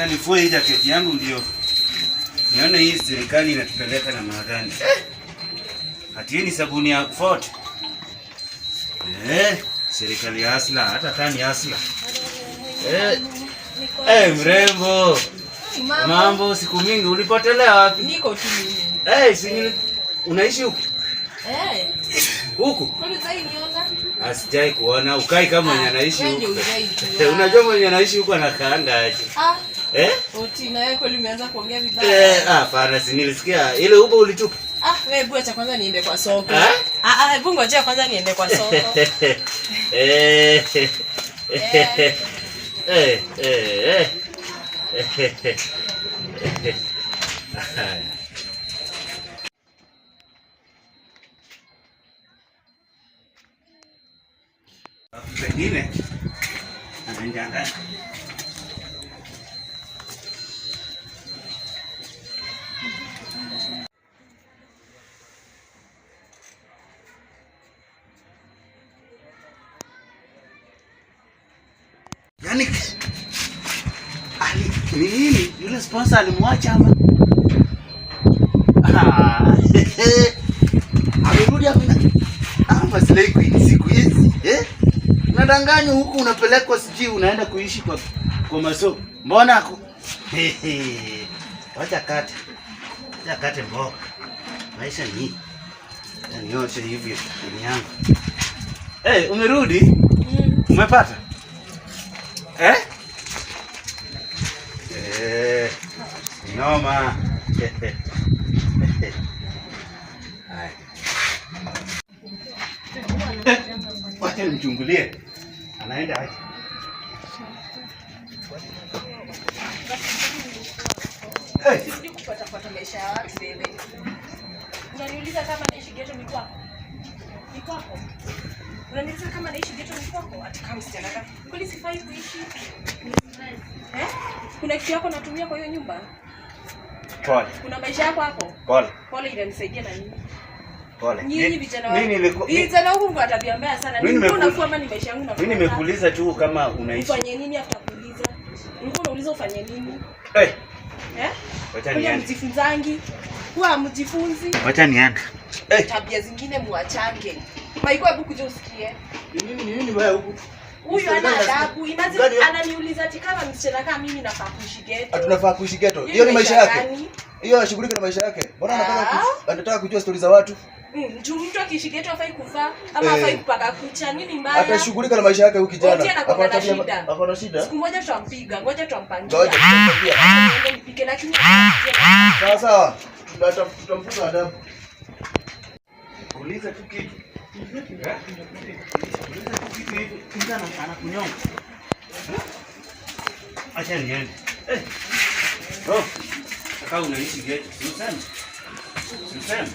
Nifue hii jaketi yangu ndio nione hii serikali inatupeleka na mahadhani. Ati ni sabuni ya Ford. Serikali ya asla, hata tani asla. Mrembo. Mambo siku mingi ulipotelea wapi? Niko tu mimi. Unaishi huku? Huku? Kwani sasa niona? Asijai kuona ukai kama mwenye anaishi huku. Unajua mwenye anaishi huku anakaanga aje? Oti na yako limeanza kuongea vibaya. Hapana, si nilisikia ile ubo ulitupa. Wewe bwana cha kwanza niende kwa soko. Hebu ngoja kwanza niende kwa soko. Pengine anaenda yani nini yule sponsor alimwacha ama amerudi hapa siku hizi unadanganywa huku unapelekwa siji unaenda kuishi kwa masoko mbona wacha kate mboga maisha ni yani yote hivi ni yangu. Umerudi? Umepata? Noma. Wacha nimchungulie. Anaenda aje? Sisi kupata maisha ya watu bebe. Unaniuliza kama naishi ghetto ni kwako? Ni kwako? Unaniuliza kama naishi ghetto ni kwako? Ati kama msichana kama kweli sifai kuishi. Kuna kitu yako natumia kwa hiyo nyumba? Pole. Kuna maisha yako hapo? Pole. Pole inanisaidia na nini? Pole. Nyinyi vijana wangu. Vijana huko kwa tabia mbaya sana. Nini unafua ama ni maisha yangu na? Mimi nimekuuliza tu kama unaishi. Ufanye nini after kuuliza? Ulikuwa unauliza ufanye nini? Wacha niende. Mjifunzangi. Huwa mjifunzi. Wacha niende. Tabia zingine muachange. Maiko hebu kuja usikie. Nini baya huku? Huyu ana adabu. Imagine ananiuliza ati kama msichana kama mimi nafaa kuishi ghetto. Tunafaa kuishi ghetto. Hiyo ni maisha yake. Hiyo anashughulika na maisha yake. Mbona anataka kujua stories za watu? Mtu akiishi ghetto hafai kufaa ama hafai kupaka kucha nini mbaya? Atashughulika na maisha yake huyu kijana. Hapana shida. Siku moja tutampiga, ngoja tutampangia. Ngoja tutampangia. Nipige lakini sawa. Tutamfunza adabu. Uliza tu kitu. Uliza tu kitu hivi. Kijana anakunyonga. Acha niende. Bro, kaka unaishi ghetto. Useme.